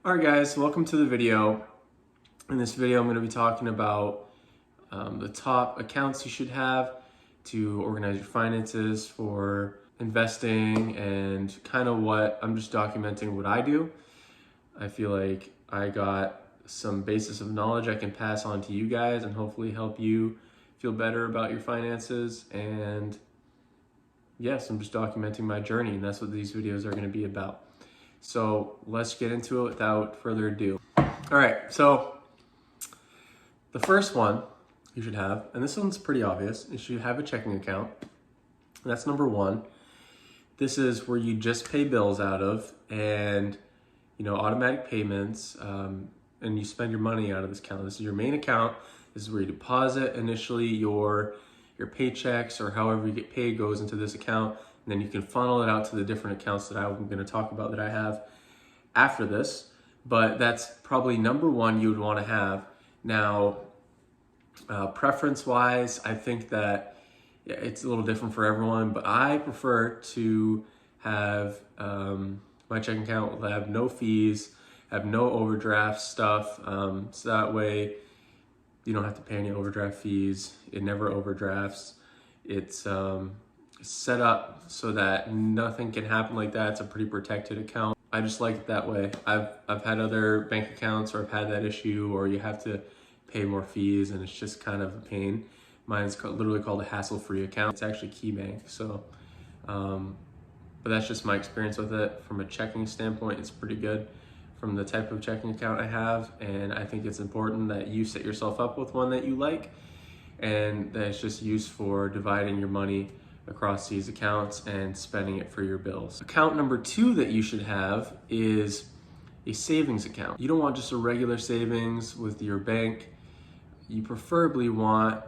Alright guys, welcome to the video. In this video I'm going to be talking about the top accounts you should have to organize your finances for investing, and kind of what I'm just documenting what I do. I feel like I got some basis of knowledge I can pass on to you guys and hopefully help you feel better about your finances. And yes, I'm just documenting my journey, and that's what these videos are going to be about. So let's get into it without further ado. All right, so the first one you should have, and this one's pretty obvious, you should have a checking account. That's number one. This is where you just pay bills out of, and automatic payments, and you spend your money out of this account. This is your main account. This is where you deposit initially your paychecks, or however you get paid goes into this account. And then you can funnel it out to the different accounts that I'm going to talk about that I have after this. But that's probably number one you would want to have. Now, preference-wise, I think that it's a little different for everyone, but I prefer to have my checking account will have no fees, have no overdraft stuff, so that way you don't have to pay any overdraft fees. It never overdrafts. It's set up so that nothing can happen like that. It's a pretty protected account. I just like it that way. I've had other bank accounts where I've had that issue, or you have to pay more fees, and it's just kind of a pain. Mine's literally called a hassle-free account. It's actually Key Bank, so but that's just my experience with it. From a checking standpoint, it's pretty good from the type of checking account I have, and I think it's important that you set yourself up with one that you like, and that it's just used for dividing your money across these accounts and spending it for your bills. Account number two that you should have is a savings account. You don't want just a regular savings with your bank. You preferably want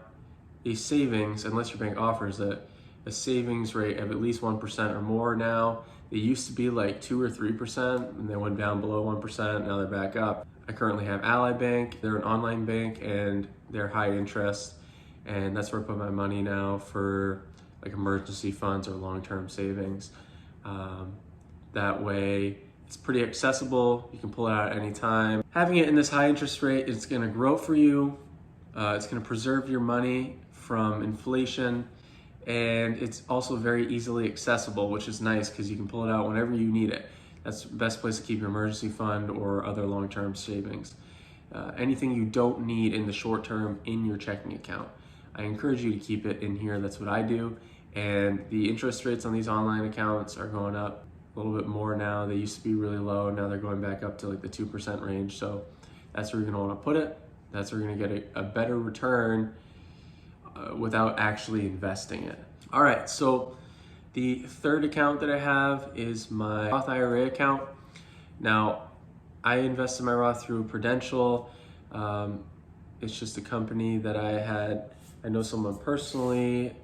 a savings, unless your bank offers it, a savings rate of at least 1% or more now. They used to be like 2 or 3%, and they went down below 1%, now they're back up. I currently have Ally Bank. They're an online bank and they're high interest, and that's where I put my money now for like emergency funds or long-term savings. That way it's pretty accessible. You can pull it out at any time. Having it in this high interest rate, it's gonna grow for you. It's gonna preserve your money from inflation, and it's also very easily accessible, which is nice because you can pull it out whenever you need it. That's the best place to keep your emergency fund or other long-term savings. Anything you don't need in the short term in your checking account, I encourage you to keep it in here. That's what I do. And the interest rates on these online accounts are going up a little bit more now. They used to be really low. Now they're going back up to like the 2% range. So that's where you're gonna wanna put it. That's where you're gonna get a better return without actually investing it. All right, so the third account that I have is my Roth IRA account. Now, I invest in my Roth through Prudential. It's just a company that I know someone personally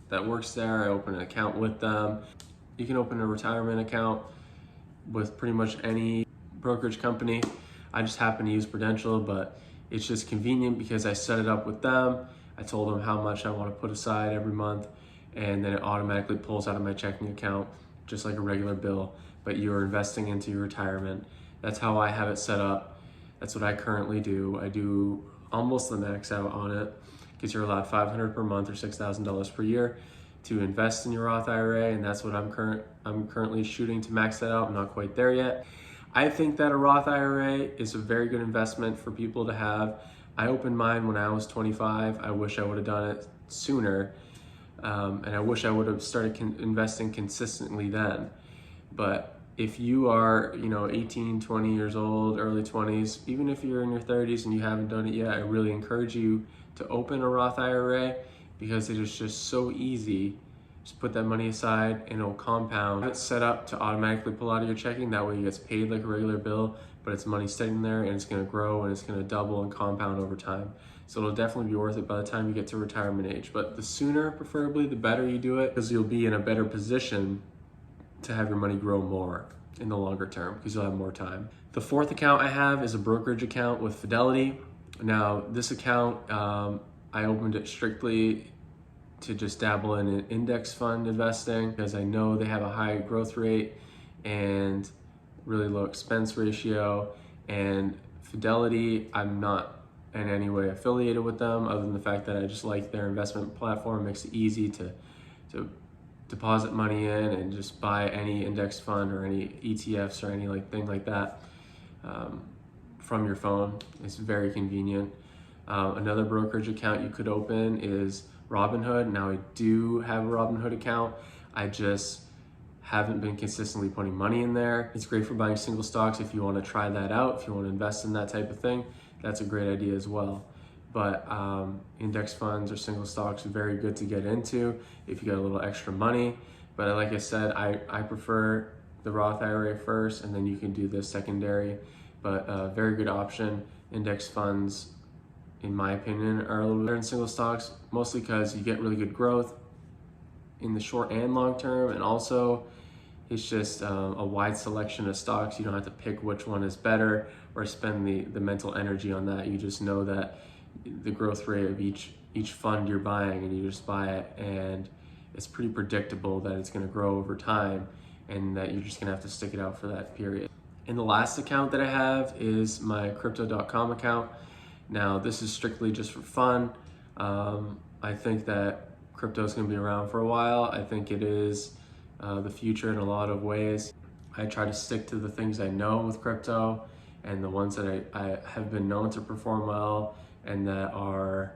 that works there. I open an account with them. You can open a retirement account with pretty much any brokerage company. I just happen to use Prudential, but it's just convenient because I set it up with them. I told them how much I want to put aside every month, and then it automatically pulls out of my checking account just like a regular bill, but you're investing into your retirement. That's how I have it set up. That's what I currently do. I do almost the max out on it, because you're allowed $500 per month or $6,000 per year to invest in your Roth IRA, and that's what I'm currently shooting to max that out. I'm not quite there yet. I think that a Roth IRA is a very good investment for people to have. I opened mine when I was 25. I wish I would have done it sooner, and I wish I would have started investing consistently then. But if you are, 18, 20 years old, early 20s, even if you're in your 30s and you haven't done it yet, I really encourage you to open a Roth IRA, because it is just so easy. Just put that money aside and it'll compound. It's set up to automatically pull out of your checking. That way it gets paid like a regular bill, but it's money sitting there, and it's gonna grow and it's gonna double and compound over time. So it'll definitely be worth it by the time you get to retirement age. But the sooner, preferably, the better you do it, because you'll be in a better position to have your money grow more in the longer term, because you'll have more time. The fourth account I have is a brokerage account with Fidelity. Now, this account, I opened it strictly to just dabble in an index fund investing, because I know they have a high growth rate and really low expense ratio. And Fidelity, I'm not in any way affiliated with them other than the fact that I just like their investment platform. It makes it easy to deposit money in and just buy any index fund or any ETFs or any thing like that from your phone. It's very convenient. Another brokerage account you could open is Robinhood. Now I do have a Robinhood account. I just haven't been consistently putting money in there. It's great for buying single stocks if you want to try that out, if you want to invest in that type of thing. That's a great idea as well. But index funds or single stocks are very good to get into if you got a little extra money. But like I said, I prefer the Roth IRA first, and then you can do the secondary. But a very good option. Index funds, in my opinion, are a little better than single stocks, mostly because you get really good growth in the short and long term, and also it's just a wide selection of stocks. You don't have to pick which one is better or spend the mental energy on that. You just know that the growth rate of each fund you're buying, and you just buy it, and it's pretty predictable that it's going to grow over time, and that you're just going to have to stick it out for that period. And the last account that I have is my crypto.com account. Now this is strictly just for fun. I think that crypto is going to be around for a while. I think it is the future in a lot of ways. I try to stick to the things I know with crypto, and the ones that I have been known to perform well and that are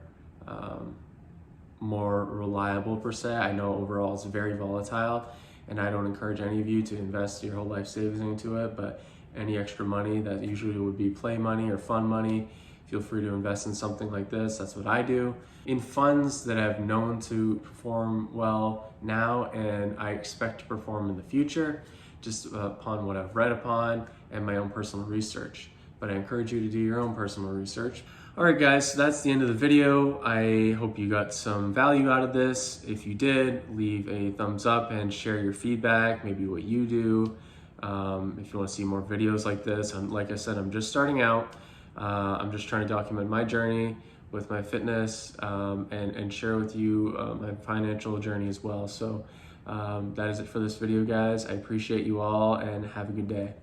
more reliable per se. I know overall it's very volatile, and I don't encourage any of you to invest your whole life savings into it, but any extra money that usually would be play money or fun money, feel free to invest in something like this. That's what I do. In funds that I've known to perform well now, and I expect to perform in the future, just upon what I've read upon and my own personal research. But I encourage you to do your own personal research. All right, guys, so that's the end of the video. I hope you got some value out of this. If you did, leave a thumbs up and share your feedback, maybe what you do. If you want to see more videos like this, like I said, I'm just starting out. I'm just trying to document my journey with my fitness and share with you my financial journey as well. So that is it for this video, guys. I appreciate you all, and have a good day.